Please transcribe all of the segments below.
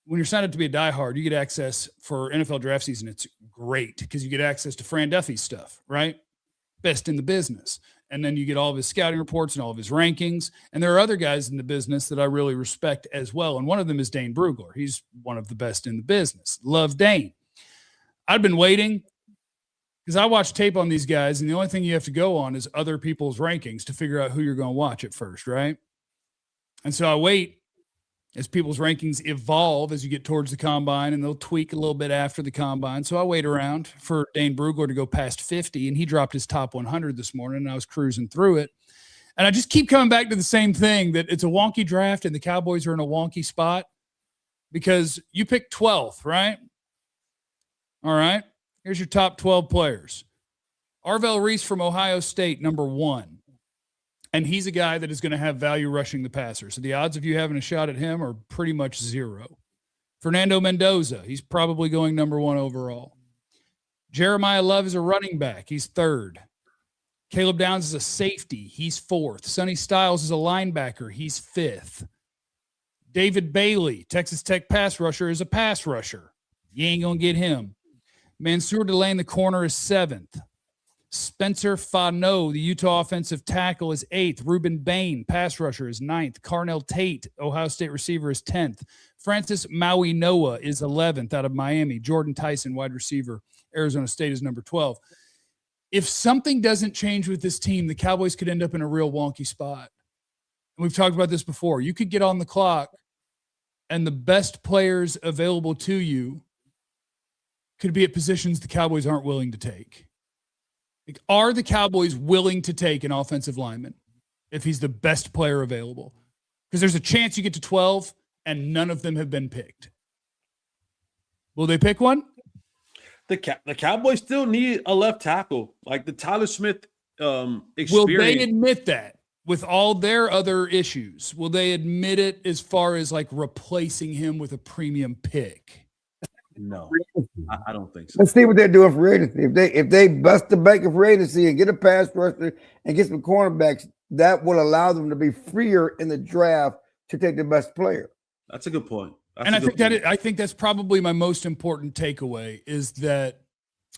when you're signed up to be a diehard, you get access for NFL draft season. It's great because you get access to Fran Duffy's stuff, right? Best in the business. And then you get all of his scouting reports and all of his rankings. And there are other guys in the business that I really respect as well. And one of them is Dane Brugler. He's one of the best in the business. Love Dane. I've been waiting because I watch tape on these guys, and the only thing you have to go on is other people's rankings to figure out who you're going to watch at first, right? And so I wait as people's rankings evolve as you get towards the combine, and they'll tweak a little bit after the combine. So I wait around for Dane Brugler to go past 50, and he dropped his top 100 this morning, and I was cruising through it. And I just keep coming back to the same thing, that it's a wonky draft and the Cowboys are in a wonky spot because you picked 12th, right? All right. Here's your top 12 players. Arvell Reese from Ohio State, number 1. And he's a guy that is going to have value rushing the passer. So the odds of you having a shot at him are pretty much 0. Fernando Mendoza, he's probably going number 1 overall. Jeremiah Love is a running back. He's 3rd. Caleb Downs is a safety. He's 4th. Sonny Styles is a linebacker. He's 5th. David Bailey, Texas Tech pass rusher, is a pass rusher. You ain't going to get him. Mansour Delane, the corner, is 7th. Spencer Fano, the Utah offensive tackle, is 8th. Reuben Bain, pass rusher, is 9th. Carnell Tate, Ohio State receiver, is 10th. Francis Maui Noah is 11th out of Miami. Jordan Tyson, wide receiver, Arizona State, is number 12. If something doesn't change with this team, the Cowboys could end up in a real wonky spot. And we've talked about this before. You could get on the clock, and the best players available to you could be at positions the Cowboys aren't willing to take. Like, are the Cowboys willing to take an offensive lineman if he's the best player available? Because there's a chance you get to 12 and none of them have been picked. Will they pick one? The Cowboys still need a left tackle, like the Tyler Smith experience. Will they admit that with all their other issues? Will they admit it as far as like replacing him with a premium pick? No, I don't think so. Let's see what they're doing for agency. If they bust the bank of agency and get a pass rusher and get some cornerbacks, that will allow them to be freer in the draft to take the best player. That's a good point. I think that's probably my most important takeaway is that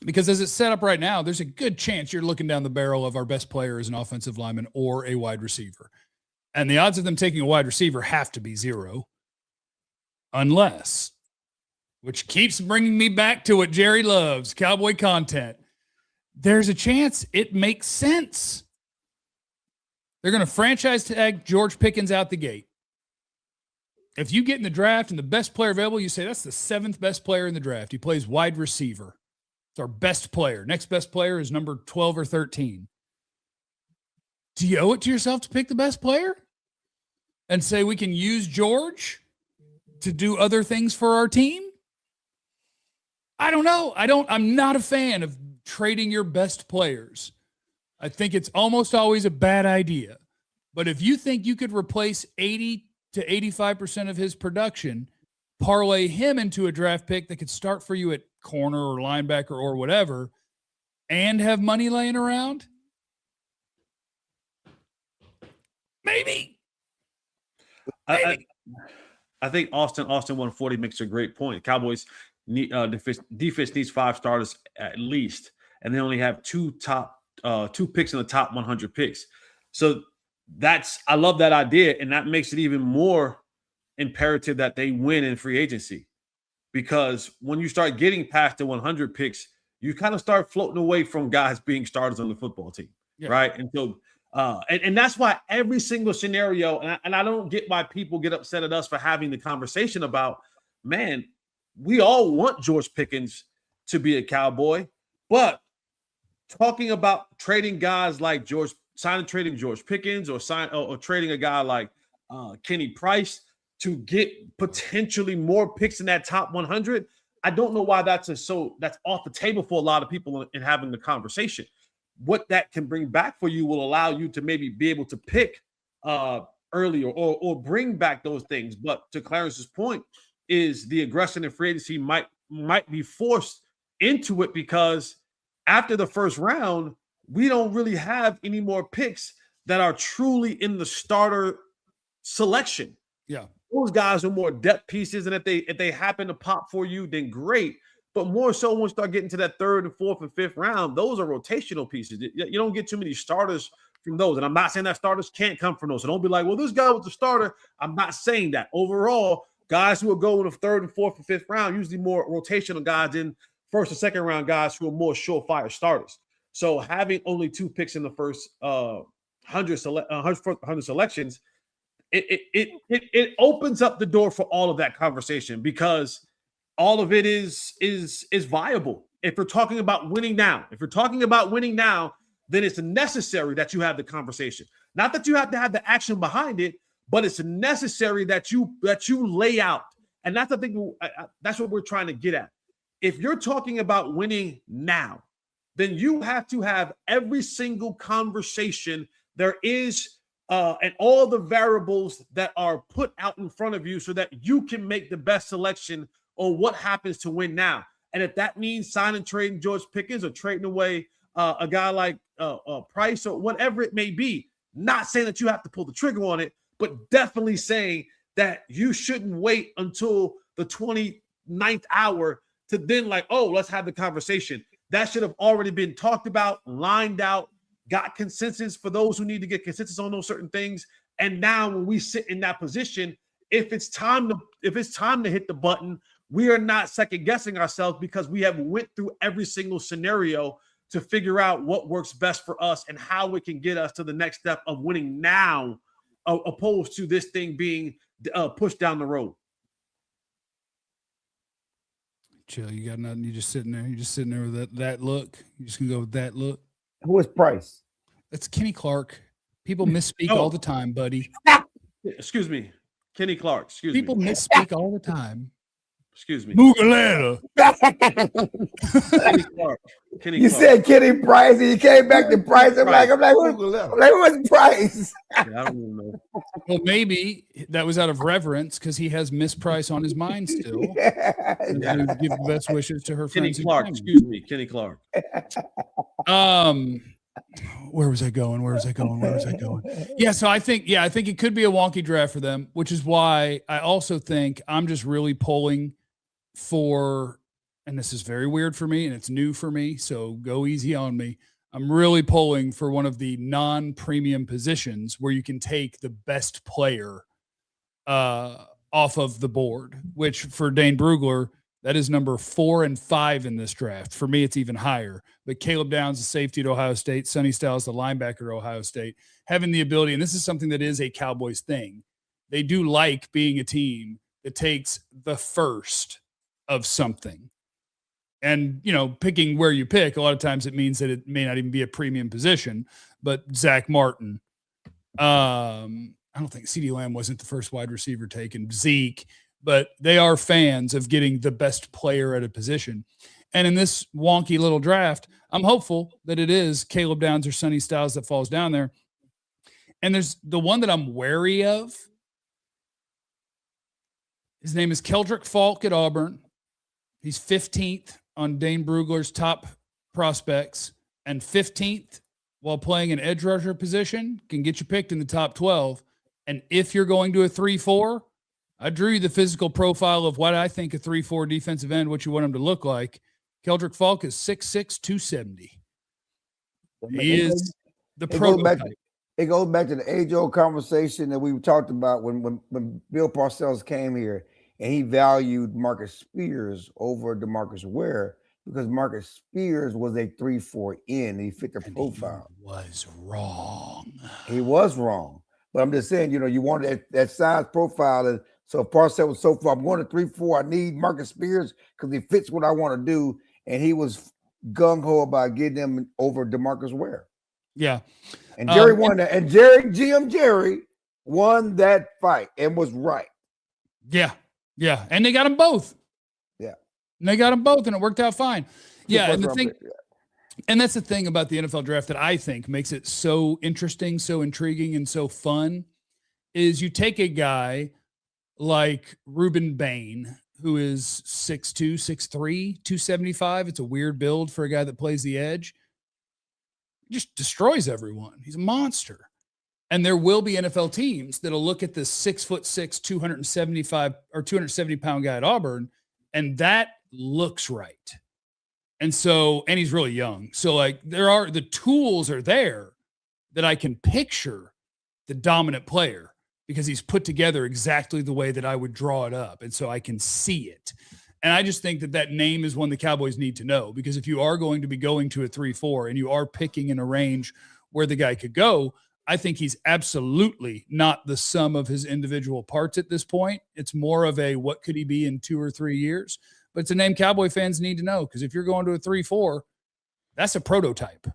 because as it's set up right now, there's a good chance you're looking down the barrel of our best player as an offensive lineman or a wide receiver. And the odds of them taking a wide receiver have to be 0 unless, which keeps bringing me back to what Jerry loves, Cowboy content. There's a chance it makes sense. They're going to franchise tag George Pickens out the gate. If you get in the draft and the best player available, you say that's the 7th best player in the draft. He plays wide receiver. It's our best player. Next best player is number 12 or 13. Do you owe it to yourself to pick the best player and say we can use George to do other things for our team? I don't know. I'm not a fan of trading your best players. I think it's almost always a bad idea. But if you think you could replace 80 to 85% of his production, parlay him into a draft pick that could start for you at corner or linebacker or whatever, and have money laying around, maybe. I think Austin 140 makes a great point. Cowboys defense needs 5 starters at least, and they only have 2 picks in the top 100 picks. So I love that idea, and that makes it even more imperative that they win in free agency, because when you start getting past the 100 picks, you kind of start floating away from guys being starters on the football team, right? And so, and that's why every single scenario, and I don't get why people get upset at us for having the conversation about, man, we all want George Pickens to be a Cowboy, but talking about trading guys like trading George Pickens or trading a guy like Kenny Price to get potentially more picks in that top 100, I don't know why that's off the table for a lot of people in having the conversation. What that can bring back for you will allow you to maybe be able to pick earlier or bring back those things. But to Clarence's point, is the aggression in free agency might be forced into it, because after the first round, we don't really have any more picks that are truly in the starter selection. Yeah. those guys are more depth pieces, and if they happen to pop for you, then great. But more so when we start getting to that third and fourth and fifth round, those are rotational pieces. You don't get too many starters from those. And I'm not saying that starters can't come from those. So don't be like, well, this guy was the starter. I'm not saying that. Overall, guys who will go in the third and fourth and fifth round, usually more rotational guys in first and second round guys who are more surefire starters. So having only 2 picks in the first 100 selections, it opens up the door for all of that conversation because all of it is viable. If we're talking about winning now, then it's necessary that you have the conversation. Not that you have to have the action behind it, but it's necessary that you lay out. And that's the thing. That's what we're trying to get at. If you're talking about winning now, then you have to have every single conversation there is and all the variables that are put out in front of you so that you can make the best selection on what happens to win now. And if that means signing, trading George Pickens or trading away a guy like Price or whatever it may be, not saying that you have to pull the trigger on it, but definitely saying that you shouldn't wait until the 29th hour to then like, oh, let's have the conversation. That should have already been talked about, lined out, got consensus for those who need to get consensus on those certain things. And now when we sit in that position, if it's time to hit the button, we are not second guessing ourselves because we have went through every single scenario to figure out what works best for us and how it can get us to the next step of winning now, opposed to this thing being pushed down the road. Chill, you got nothing. You're just sitting there. You're just sitting there with that look. You just gonna go with that look. Who is Price? That's Kenny Clark. People misspeak all the time, buddy. Excuse me. Kenny Clark. People misspeak all the time. Excuse me. Mugalera. Kenny Clark. You said Kenny Price and you came back to Price. I'm like, what's Price? Yeah, I don't even know. Well, maybe that was out of reverence because he has Miss Price on his mind still. And give the best wishes to her Kenny friends. Clark. Excuse me. Kenny Clark. Where was I going? Yeah, so I think it could be a wonky draft for them, which is why I also think I'm just really pulling for, and this is very weird for me and it's new for me, so go easy on me. I'm really pulling for one of the non-premium positions where you can take the best player off of the board, which for Dane Brugler, that is number 4 and 5 in this draft. For me, it's even higher. But Caleb Downs, the safety at Ohio State, Sonny Styles, the linebacker at Ohio State, having the ability, and this is something that is a Cowboys thing. They do like being a team that takes the first of something. And, picking where you pick, a lot of times it means that it may not even be a premium position. But Zach Martin, I don't think CeeDee Lamb wasn't the first wide receiver taken, Zeke, but they are fans of getting the best player at a position. And in this wonky little draft, I'm hopeful that it is Caleb Downs or Sonny Styles that falls down there. And there's the one that I'm wary of. His name is Keldrick Falk at Auburn. He's 15th on Dane Brugler's top prospects and 15th while playing an edge rusher position, can get you picked in the top 12. And if you're going to a 3-4, I drew you the physical profile of what I think a 3-4 defensive end, what you want him to look like. Keldrick Falk is 6'6", 270. He is the prototype. It goes back to the age-old conversation that we talked about when Bill Parcells came here and he valued Marcus Spears over DeMarcus Ware because Marcus Spears was a 3-4 end. He fit the profile. He was wrong. He was wrong. But I'm just saying, you want that size profile. And so if Parcells was so far, I'm going to 3-4. I need Marcus Spears because he fits what I want to do. And he was gung-ho about getting him over DeMarcus Ware. Yeah. And Jerry won that. And Jerry won that fight and was right. Yeah. Yeah. And they got them both. Yeah. And they got them both, and it worked out fine. Yeah. And and that's the thing about the NFL draft that I think makes it so interesting, so intriguing, and so fun is you take a guy like Ruben Bain, who is 6'2", 6'3", 275. It's a weird build for a guy that plays the edge. He just destroys everyone. He's a monster. And there will be NFL teams that'll look at this 6'6", 275 or 270 pound guy at Auburn, and that looks right. And so, and he's really young. So like the tools are there that I can picture the dominant player because he's put together exactly the way that I would draw it up. And so I can see it. And I just think that name is one the Cowboys need to know, because if you are going to be going to a 3-4 and you are picking in a range where the guy could go, I think he's absolutely not the sum of his individual parts at this point. It's more of a, what could he be in 2 or 3 years? But it's a name Cowboy fans need to know, because if you're going to a 3-4, that's a prototype.